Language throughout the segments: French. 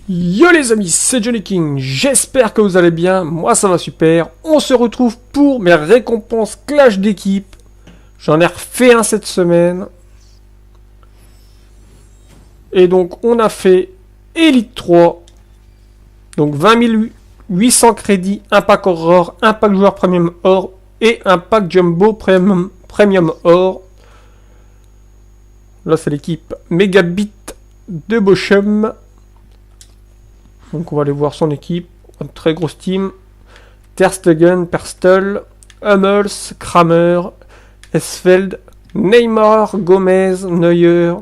Yo les amis, c'est Johnny King, j'espère que vous allez bien, moi ça va super. On se retrouve pour mes récompenses clash d'équipe. J'en ai refait un cette semaine. Et donc on a fait Elite 3. Donc 20 800 crédits, un pack Aurore, un pack joueur premium or et un pack Jumbo premium or. Là c'est l'équipe Megabit de Bochum. Donc on va aller voir son équipe. Une très grosse team. Ter Stegen, Perstel, Hummels, Kramer, Esfeld, Neymar, Gomez, Neuer,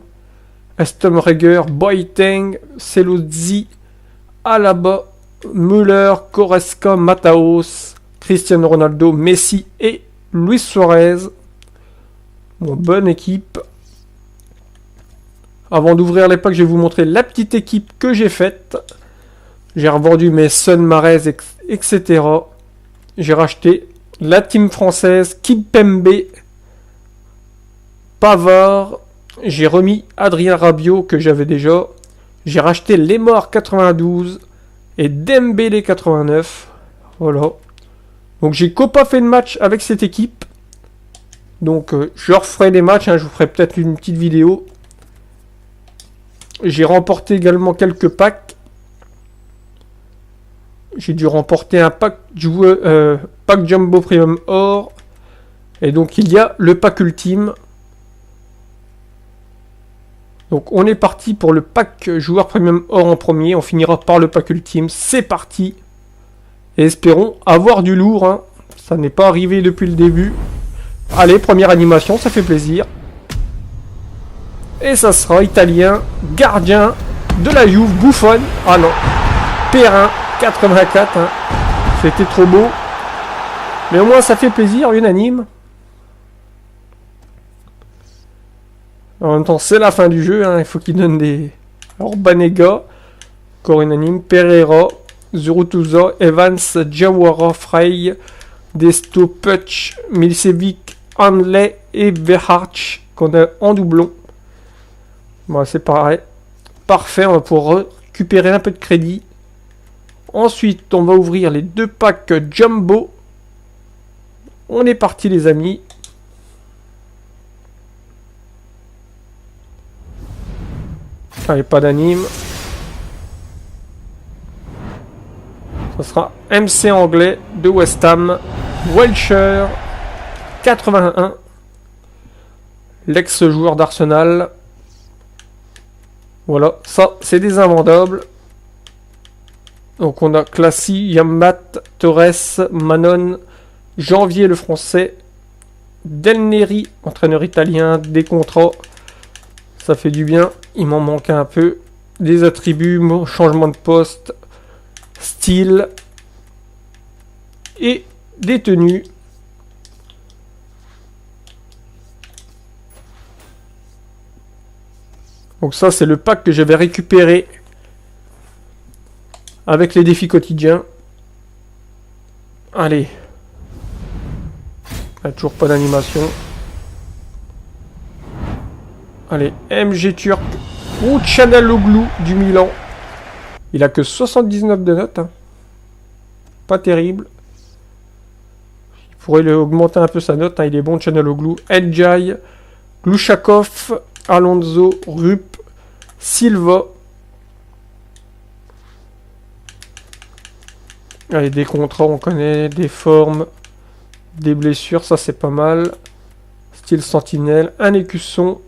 Estomreger, Boateng, Selozzi, Alaba, Müller, Goretzka, Mataos, Cristiano Ronaldo, Messi et Luis Suarez. Bon, bonne équipe. Avant d'ouvrir les packs, je vais vous montrer la petite équipe que j'ai faite. J'ai revendu mes Sun Mahrez, etc. J'ai racheté la team française, Kimpembe, Pavard. J'ai remis Adrien Rabiot que j'avais déjà. J'ai racheté Lemar 92 et Dembélé 89. Voilà. Donc j'ai pas fait de match avec cette équipe. Donc je referai des matchs, hein, je vous ferai peut-être une petite vidéo. J'ai remporté également quelques packs. J'ai dû remporter un pack Jumbo Premium Or. Et donc il y a le pack ultime. Donc on est parti pour le pack joueur Premium Or en premier. On finira par le pack ultime. C'est parti. Et espérons avoir du lourd. Hein. Ça n'est pas arrivé depuis le début. Allez, première animation, ça fait plaisir. Et ça sera italien, gardien de la Juve, Buffon. Ah non, Perrin. 84, hein. C'était trop beau. Mais au moins ça fait plaisir, unanime. En même temps, c'est la fin du jeu, hein. Il faut qu'il donne des... Alors, Banega, encore unanime. Pereira, Zurutuza, Evans, Jawara, Frey, Desto, Putsch, Milicevic, Hanley et Verhardt, qu'on a en doublon. Bon, c'est pareil. Parfait, on va pouvoir récupérer un peu de crédit. Ensuite, on va ouvrir les deux packs Jumbo. On est parti, les amis. Allez, pas d'anime. Ce sera MC anglais de West Ham. Welcher, 81. L'ex-joueur d'Arsenal. Voilà, ça, c'est des invendables. Donc on a Classy, Yammat, Torres, Manon, Janvier le français, Del Neri, entraîneur italien, des contrats, ça fait du bien, il m'en manque un peu, des attributs, changement de poste, style, et des tenues. Donc ça c'est le pack que j'avais récupéré avec les défis quotidiens. Allez. Toujours pas d'animation. Allez, MG Turc. Ou Çalhanoğlu du Milan. Il a que 79 de notes. Hein. Pas terrible. Il pourrait augmenter un peu sa note. Hein. Il est bon, Çalhanoğlu. Njai. Glushakov. Alonso. Rupp. Silva. Allez, des contrats, on connaît, des formes, des blessures, ça c'est pas mal. Style sentinelle, un écusson.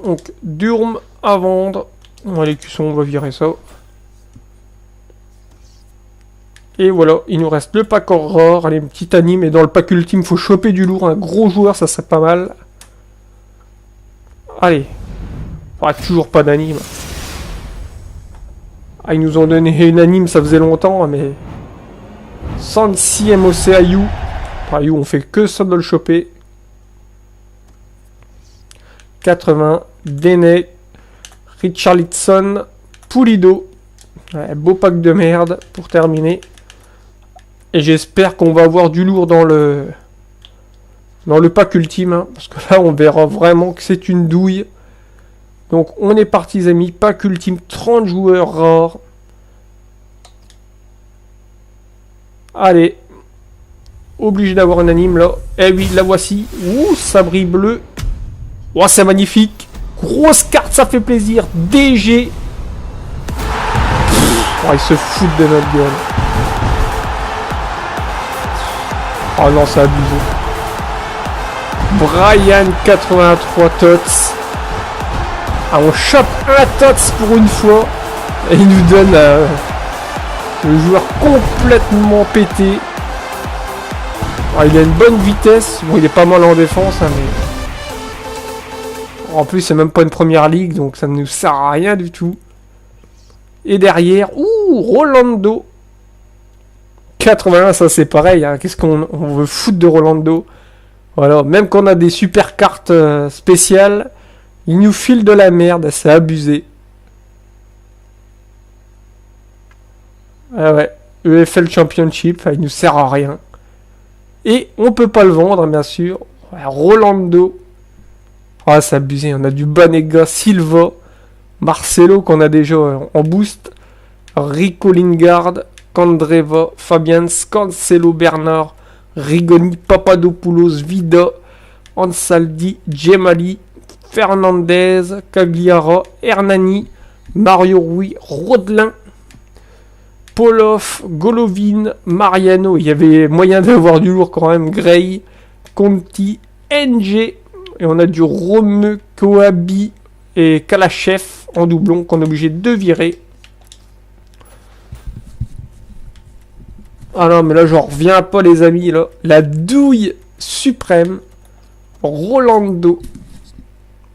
Donc, Durm à vendre. L'écusson, on va virer ça. Et voilà, il nous reste le pack Aurore. Allez, une petite anime. Et dans le pack ultime, il faut choper du lourd. Un gros joueur, ça serait pas mal. Allez. Ah, toujours pas d'anime. Ah, ils nous ont donné une anime, ça faisait longtemps, mais... Sansi MOC Ayu. Ayu, on fait que ça de le choper. 80. Dene. Richarlison. Pulido. Ouais, beau pack de merde pour terminer. Et j'espère qu'on va avoir du lourd dans le pack ultime. Hein, parce que là, on verra vraiment que c'est une douille. Donc on est parti les amis, pack ultime, 30 joueurs rares. Allez. Obligé d'avoir un anime là. Eh oui, la voici. Ouh, sabri bleu. Oh, c'est magnifique. Grosse carte, ça fait plaisir. DG. Oh, ils se foutent de notre gueule. Oh non, c'est abusé. Brian 83 tots. Ah, on chope un tots pour une fois. Et il nous donne le joueur complètement pété. Oh, il a une bonne vitesse. Bon, il est pas mal en défense, hein, mais... En plus, c'est même pas une première ligue, donc ça ne nous sert à rien du tout. Et derrière, ouh, Rolando. 81, ça c'est pareil. Hein. Qu'est-ce qu'on veut foutre de Rolando? Voilà, même quand on a des super cartes spéciales, il nous file de la merde, c'est abusé. Ah ouais, EFL Championship, il nous sert à rien. Et on peut pas le vendre, bien sûr. Ouais, Rolando. Ah, c'est abusé. On a du Banega, Silva, Marcelo qu'on a déjà en boost, Rico Lingard, Candreva, Fabians, Cancelo Bernard, Rigoni, Papadopoulos, Vida, Ansaldi, Gemali, Fernandez, Cagliara, Hernani, Mario Rui, Rodelin, Poloff, Golovin, Mariano. Il y avait moyen d'avoir du lourd quand même. Gray, Conti, NG. Et on a du Romeu, Koabi et Kalachev en doublon qu'on est obligé de virer. Ah non, mais là, j'en reviens pas, les amis. Là. La douille suprême. Rolando.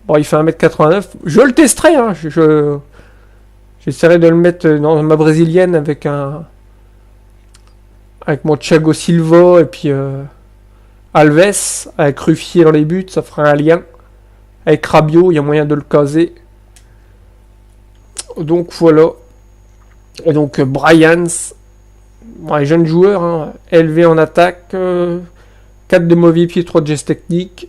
Bon, il fait 1m89. Je le testerai. Hein. J'essaierai de le mettre dans ma brésilienne avec mon Thiago Silva et puis... Alves, avec Ruffier dans les buts, ça fera un lien. Avec Rabiot, il y a moyen de le caser. Donc voilà. Et donc Bryans, ouais, jeune joueur, hein, élevé en attaque, 4 de mauvais pieds, 3 de gestes techniques.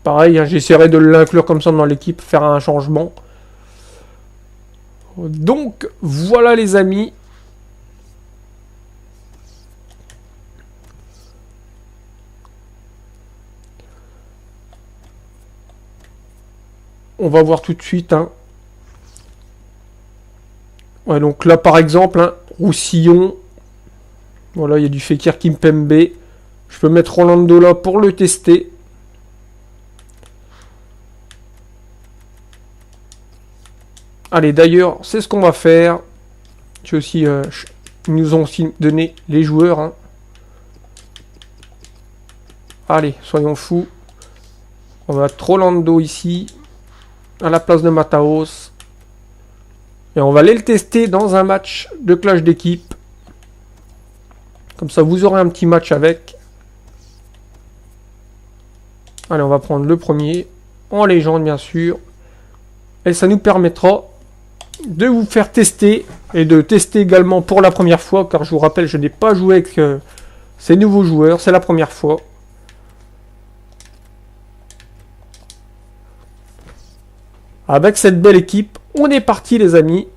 Pareil, hein, j'essaierai de l'inclure comme ça dans l'équipe, faire un changement. Donc voilà les amis. On va voir tout de suite. Hein. Ouais, donc là, par exemple, hein, Roussillon. Voilà, il y a du Fekir Kimpembe. Je peux mettre Rolando là pour le tester. Allez, d'ailleurs, c'est ce qu'on va faire. Aussi, ils nous ont aussi donné les joueurs. Hein. Allez, soyons fous. On va mettre Rolando ici. À la place de Mataos. Et on va aller le tester dans un match de clash d'équipe. Comme ça, vous aurez un petit match avec. Allez, on va prendre le premier. En légende, bien sûr. Et ça nous permettra de vous faire tester. Et de tester également pour la première fois. Car je vous rappelle, je n'ai pas joué avec ces nouveaux joueurs. C'est la première fois. Avec cette belle équipe, on est parti les amis.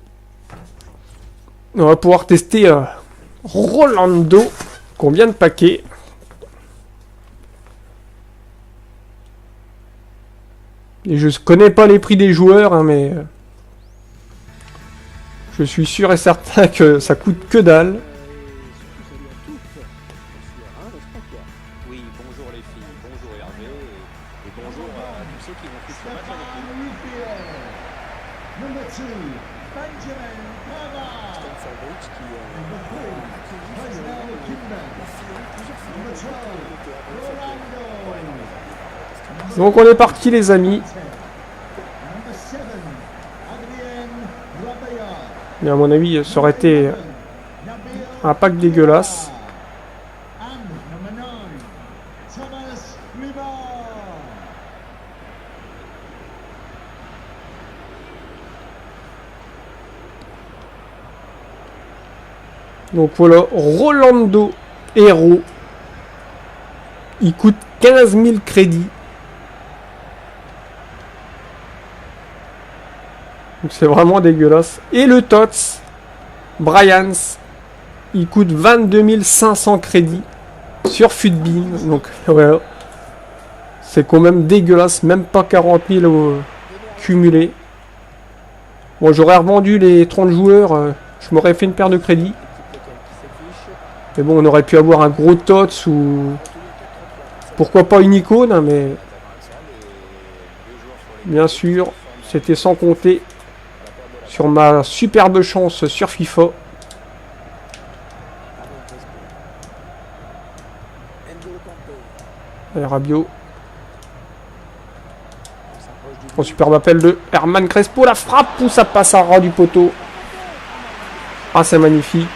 On va pouvoir tester Rolando. Combien de paquets? Et je connais pas les prix des joueurs, hein, mais je suis sûr et certain que ça coûte que dalle. Oui, bonjour les filles, bonjour Hervé, et bonjour à tous ceux qui vont suivre ce match avec nous. Donc on est parti les amis. Mais à mon avis, ça aurait été un pack dégueulasse. Donc voilà, Rolando Héros. Il coûte 15 000 crédits. Donc c'est vraiment dégueulasse. Et le TOTS, Bryans, il coûte 22 500 crédits sur Futbin. Donc ouais, c'est quand même dégueulasse. Même pas 40 000 cumulés. Bon, j'aurais revendu les 30 joueurs. Je m'aurais fait une paire de crédits. Mais bon, on aurait pu avoir un gros TOTS ou... Pourquoi pas une icône, hein, mais... Bien sûr, c'était sans compter sur ma superbe chance sur FIFA. Allez, Rabiot. Un superbe appel de Herman Crespo. La frappe où ça passe à ras du poteau. Ah, c'est magnifique.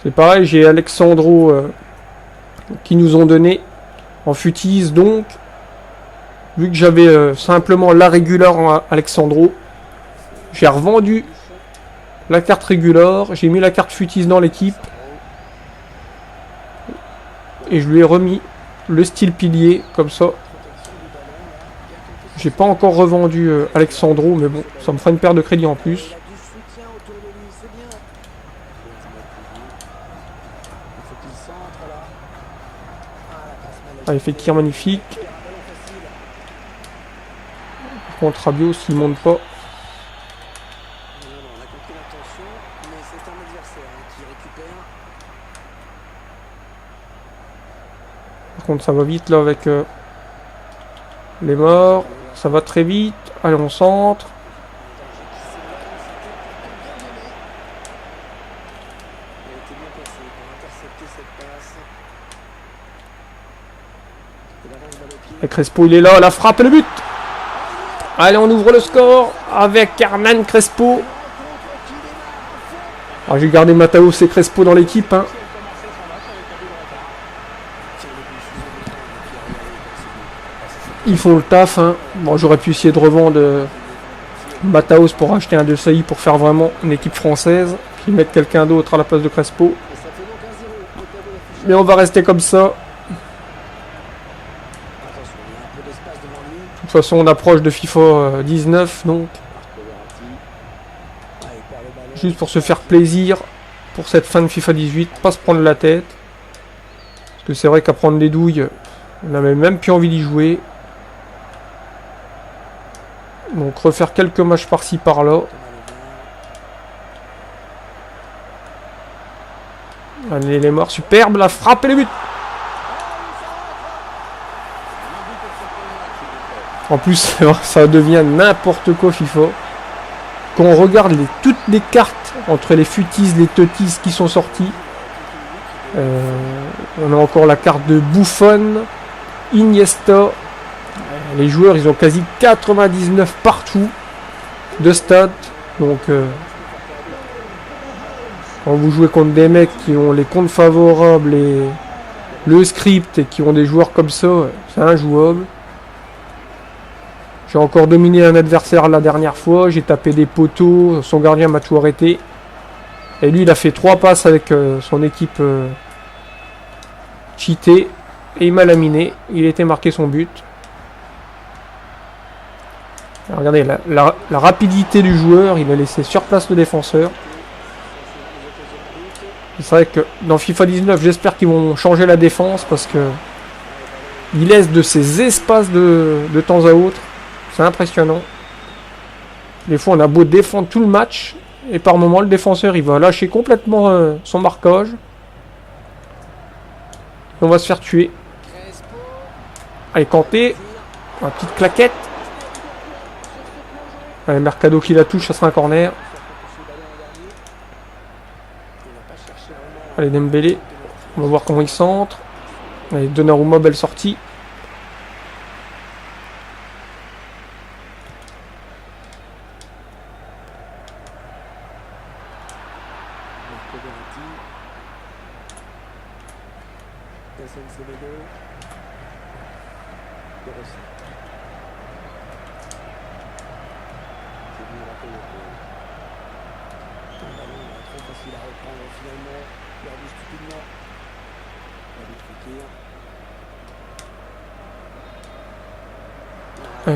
C'est pareil, j'ai Alexandro qui nous ont donné en futise. Donc, vu que j'avais simplement la régulière en Alexandro, j'ai revendu la carte régulière. J'ai mis la carte futise dans l'équipe. Et je lui ai remis le style pilier, comme ça. J'ai pas encore revendu Alexandro, mais bon, ça me fera une paire de crédits en plus. Ah, il fait tir magnifique. Par contre, Rabiot, s'il monte pas. Par contre, ça va vite là avec les morts. Ça va très vite. Allez, on centre. Et Crespo, il est là, la frappe et le but. Allez, on ouvre le score avec Hernan Crespo. Alors, j'ai gardé Mataos et Crespo dans l'équipe. Hein. Ils font le taf. Hein. Bon, j'aurais pu essayer de revendre Mataos pour acheter un De Sailly pour faire vraiment une équipe française. Puis mettre quelqu'un d'autre à la place de Crespo. Mais on va rester comme ça. De toute façon, on approche de FIFA 19, donc juste pour se faire plaisir pour cette fin de FIFA 18, pas se prendre la tête. Parce que c'est vrai qu'à prendre les douilles, on n'avait même plus envie d'y jouer. Donc refaire quelques matchs par-ci par-là. Allez, les morts, superbe, la frappe et les buts. En plus, ça devient n'importe quoi FIFA. Quand on regarde toutes les cartes entre les futis, les totis qui sont sortis, on a encore la carte de Buffon, Iniesta. Les joueurs, ils ont quasi 99 partout de stats. Donc, quand vous jouez contre des mecs qui ont les comptes favorables et le script et qui ont des joueurs comme ça, c'est injouable. J'ai encore dominé un adversaire la dernière fois, j'ai tapé des poteaux, son gardien m'a tout arrêté. Et lui, il a fait 3 passes avec son équipe cheatée. Et il m'a laminé, il était marqué son but. Alors, regardez, la rapidité du joueur, il a laissé sur place le défenseur. C'est vrai que dans FIFA 19, j'espère qu'ils vont changer la défense parce que il laisse de ces espaces de temps à autre. C'est impressionnant. Des fois, on a beau défendre tout le match. Et par moment, le défenseur, il va lâcher complètement son marquage. Et on va se faire tuer. Allez, Kanté. Une petite claquette. Allez, Mercado qui la touche, ça sera un corner. Allez, Dembélé. On va voir comment il centre. Allez, Donnarumma, belle sortie.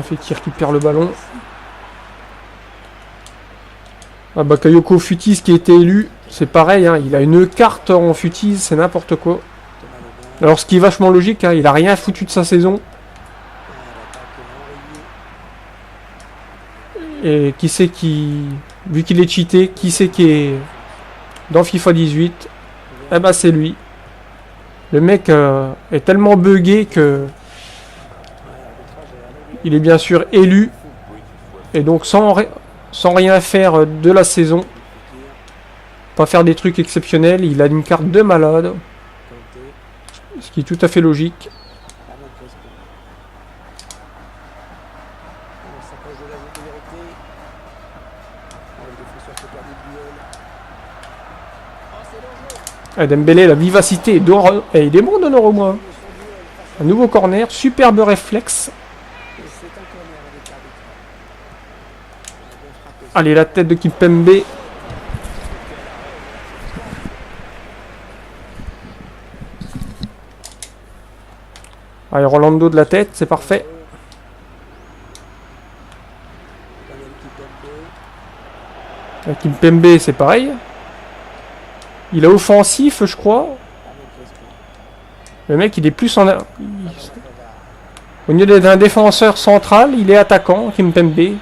Fekir qui perd le ballon. Ah, Bakayoko Futis qui a été élu, c'est pareil, hein, il a une carte en Futis, c'est n'importe quoi. Alors ce qui est vachement logique, hein, il a rien foutu de sa saison. Et qui c'est qui... Vu qu'il est cheaté, qui c'est qui est dans FIFA 18? Eh ben c'est lui. Le mec est tellement buggé que... Il est bien sûr élu. Et donc sans rien faire de la saison, pas faire des trucs exceptionnels, il a une carte de malade. Ce qui est tout à fait logique. Dembélé, la vivacité, et il est bon Donnarumma. Un nouveau corner, superbe réflexe. Allez, la tête de Kimpembe. Allez, Rolando de la tête, c'est parfait. Kimpembe, c'est pareil. Il est offensif, je crois. Le mec, il est plus en... Au lieu d'être un défenseur central, il est attaquant, Kimpembe.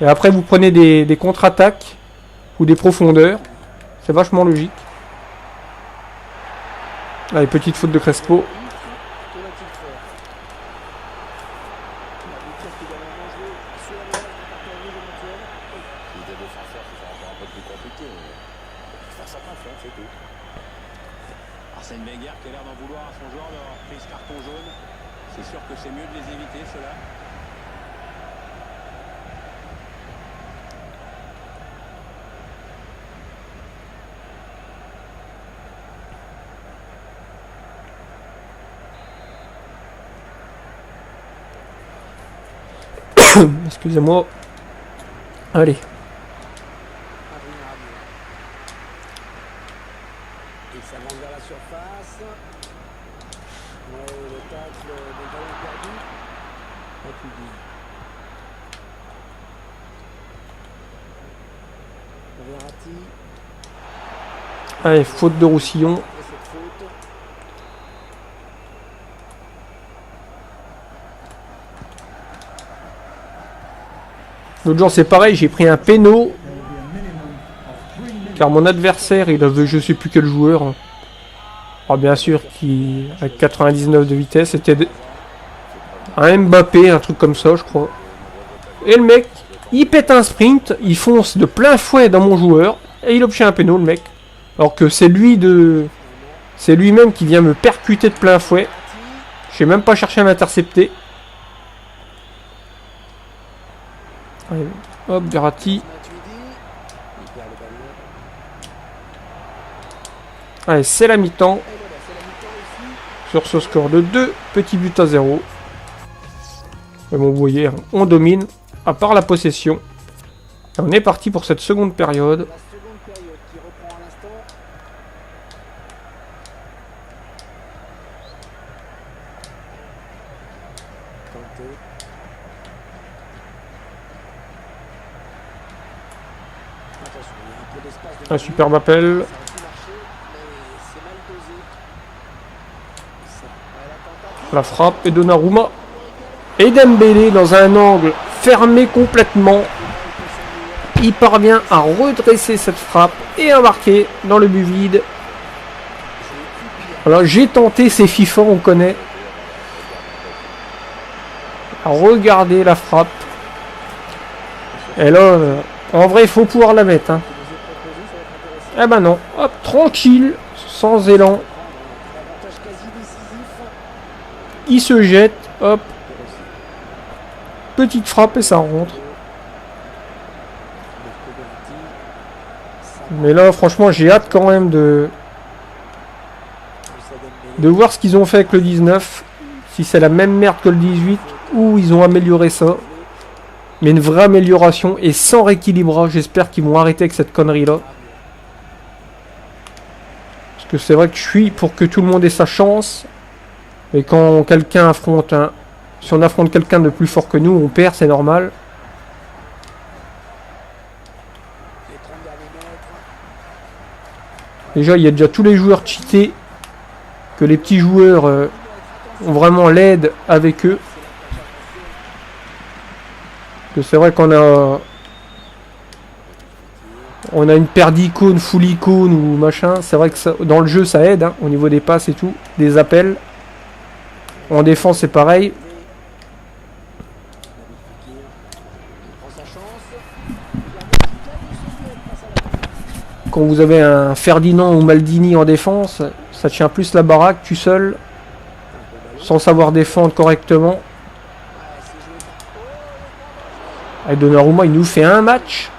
Et après, vous prenez des contre-attaques ou des profondeurs. C'est vachement logique. Allez, petite faute de Crespo. Arsène Wenger qui a l'air d'en vouloir à son joueur d'avoir pris ce carton jaune. C'est sûr que c'est mieux de les éviter, ceux-là. Excusez-moi. Allez. Allez, faute de Roussillon. L'autre jour c'est pareil, j'ai pris un péno. Car mon adversaire, il avait je sais plus quel joueur. Alors bien sûr, qui avec 99 de vitesse, c'était un Mbappé, un truc comme ça, je crois. Et le mec, il pète un sprint, il fonce de plein fouet dans mon joueur, et il obtient un péno, le mec. Alors que c'est lui-même qui vient me percuter de plein fouet. Je n'ai même pas cherché à m'intercepter. Allez, hop, Verratti. Allez, c'est la mi-temps. Sur ce score de 2 petits buts à 0. Mais bon, vous voyez, on domine, à part la possession. Et on est parti pour cette seconde période. Un superbe appel. La frappe et Donnarumma. Et Dembélé dans un angle fermé complètement. Il parvient à redresser cette frappe et à marquer dans le but vide. Alors j'ai tenté, ces FIFA, on connaît. Regardez la frappe. Et là, en vrai, il faut pouvoir la mettre. Hein. Eh ben non, hop, tranquille, sans élan. Il se jette, hop. Petite frappe et ça rentre. Mais là, franchement, j'ai hâte quand même de voir ce qu'ils ont fait avec le 19. Si c'est la même merde que le 18 ou ils ont amélioré ça. Mais une vraie amélioration et sans rééquilibrage. J'espère qu'ils vont arrêter avec cette connerie là. Parce que c'est vrai que je suis pour que tout le monde ait sa chance. Et quand quelqu'un affronte si on affronte quelqu'un de plus fort que nous, on perd, c'est normal. Déjà, il y a déjà tous les joueurs cheatés. Que les petits joueurs ont vraiment l'aide avec eux. Que c'est vrai qu'on a... On a une paire d'icônes, full icône ou machin. C'est vrai que ça, dans le jeu, ça aide, hein, au niveau des passes et tout. Des appels. En défense, c'est pareil. Quand vous avez un Ferdinand ou Maldini en défense, ça tient plus la baraque, tu seul. Sans savoir défendre correctement. Et Donnarumma, il nous fait un match.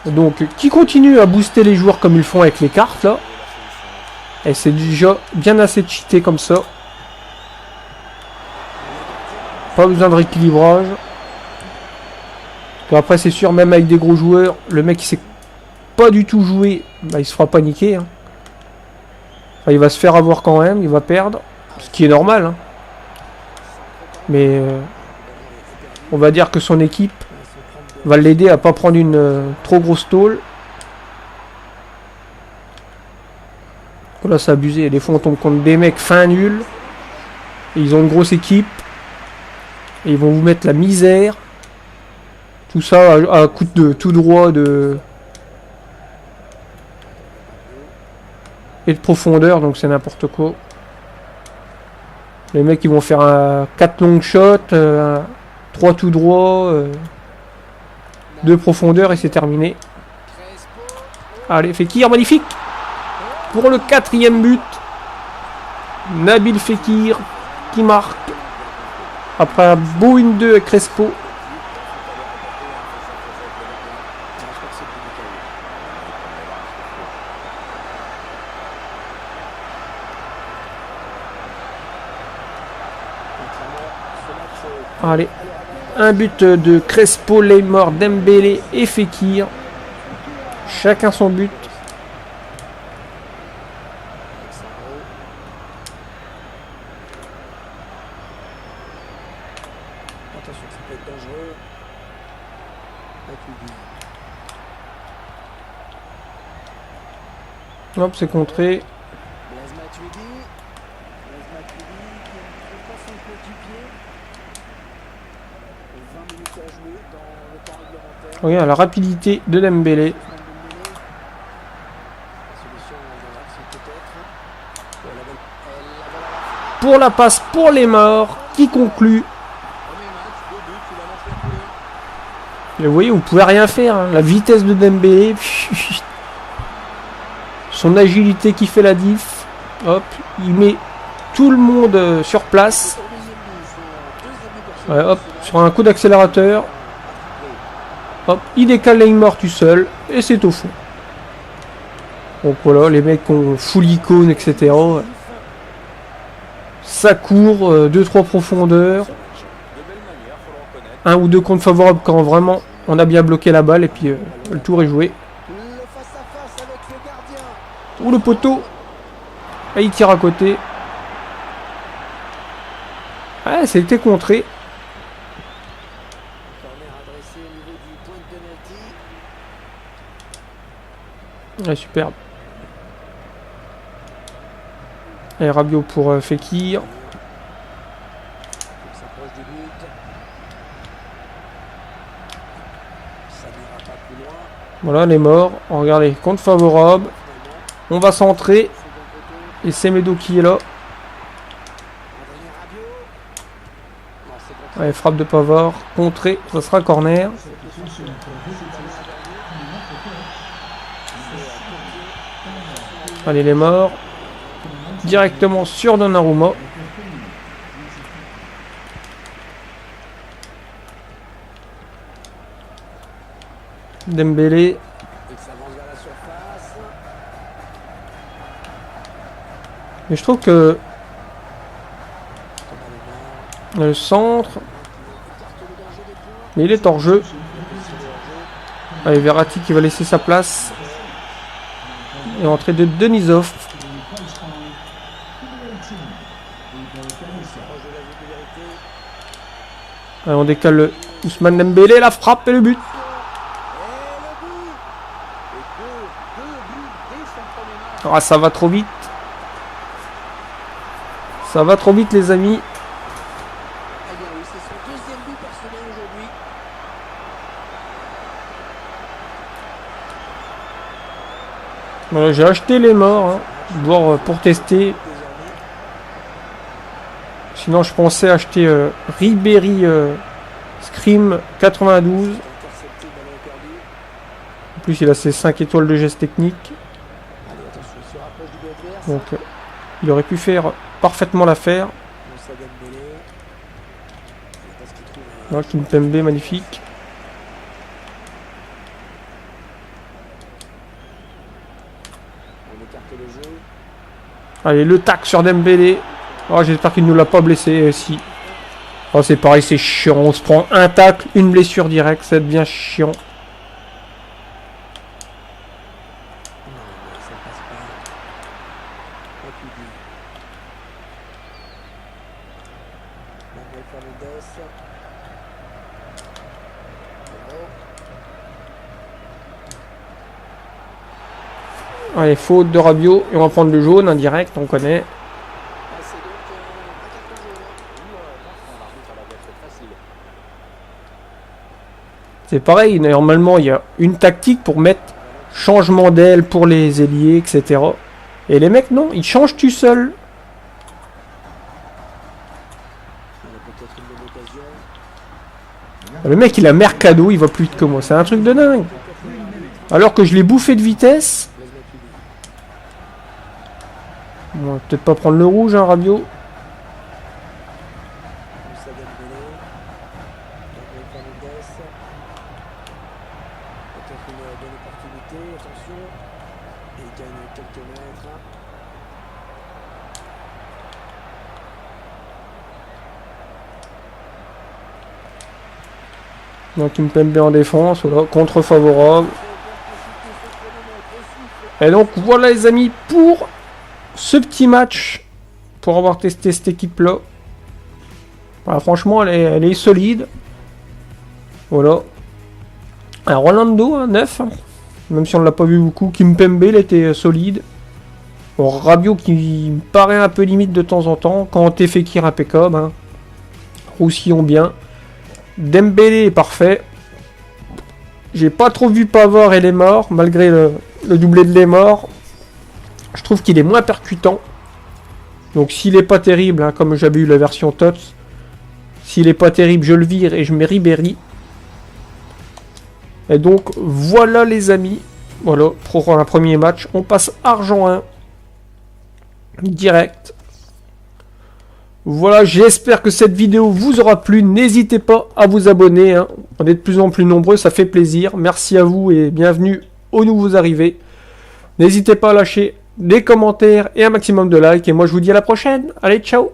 Donc, qui continue à booster les joueurs comme ils font avec les cartes, là. Et c'est déjà bien assez cheaté comme ça. Pas besoin de rééquilibrage. Après, c'est sûr, même avec des gros joueurs, le mec qui sait pas du tout jouer, bah, il se fera paniquer. Hein. Enfin, il va se faire avoir quand même, il va perdre. Ce qui est normal. Hein. Mais on va dire que son équipe va l'aider à pas prendre une trop grosse tôle. Oh là, c'est abusé. Des fois, on tombe contre des mecs fin nuls. Et ils ont une grosse équipe. Et ils vont vous mettre la misère. Tout ça à coup de tout droit et de profondeur. Donc c'est n'importe quoi. Les mecs, ils vont faire 4 long shots. 3 tout droit. 2 profondeur et c'est terminé. Allez, Fekir, magnifique. Pour le 4e but, Nabil Fekir qui marque après un beau 1-2 avec Crespo. Allez, un but de Crespo, Lemar, Dembélé et Fekir. Chacun son but. Hop, c'est contré. Regarde la rapidité de Dembélé. Pour la passe pour les morts qui conclut. Et vous voyez, vous pouvez rien faire. Hein. La vitesse de Dembélé. Son agilité qui fait la diff. Hop, il met tout le monde sur place. Ouais, hop, sur un coup d'accélérateur. Hop, il décale Neymar tout seul. Et c'est au fond. Donc voilà, les mecs ont full icône, etc. Ça court, 2-3 profondeurs. 1 ou 2 comptes favorables quand vraiment on a bien bloqué la balle. Et puis le tour est joué. Ou le poteau. Et il tire à côté. Ah, c'était contré. Ouais, superbe. Et Rabiot pour Fekir. Voilà, les morts. Regardez, compte favorable. On va centrer. Et c'est Medo qui est là. Ouais, frappe de Pavard. Contré. Ça sera corner. Allez, les morts. Directement sur Donnarumma. Dembélé. Mais je trouve que le centre, mais il est hors jeu. Allez, Verratti qui va laisser sa place. Et entrée de Denisov. Allez, on décale Ousmane Dembélé, la frappe et le but. Ah, ça va trop vite. Ça va trop vite, les amis. Voilà, j'ai acheté les morts, hein, voir pour tester. Sinon, je pensais acheter Ribéry Scream 92. En plus, il a ses 5 étoiles de geste technique. Donc, il aurait pu faire parfaitement l'affaire. Kimpembe, magnifique. Allez, le tac sur Dembélé. Oh, j'espère qu'il ne nous l'a pas blessé. Si. Oh, c'est pareil, c'est chiant. On se prend un tacle, une blessure directe. Ça devient chiant. Allez, faute de Rabiot. Et on va prendre le jaune, indirect, on connaît. C'est pareil, normalement, il y a une tactique pour mettre changement d'aile pour les ailiers, etc. Et les mecs, non, ils changent tout seuls. Le mec, il a Mercado, il va plus vite que moi. C'est un truc de dingue. Alors que je l'ai bouffé de vitesse. On va peut-être pas prendre le rouge, hein, Rabiot. Donc Kimpembe en défense, voilà, contre favorable. Et donc voilà les amis pour ce petit match, pour avoir testé cette équipe là. Voilà, franchement elle est solide. Voilà. Alors Rolando, hein, 9, hein, même si on ne l'a pas vu beaucoup. Kimpembe il était solide. Bon, Rabiot qui me paraît un peu limite de temps en temps. Kanté, Fekir impeccable. Hein. Roussillon bien. Dembélé est parfait. J'ai pas trop vu Pavard et les morts, malgré le doublé de les morts. Je trouve qu'il est moins percutant. Donc s'il est pas terrible, hein, comme j'avais eu la version TOTS, s'il est pas terrible, je le vire et je mets Ribéry. Et donc voilà les amis. Voilà, pour un premier match. On passe argent 1. Direct. Voilà, j'espère que cette vidéo vous aura plu. N'hésitez pas à vous abonner. Hein. On est de plus en plus nombreux, ça fait plaisir. Merci à vous et bienvenue aux nouveaux arrivés. N'hésitez pas à lâcher des commentaires et un maximum de likes. Et moi, je vous dis à la prochaine. Allez, ciao!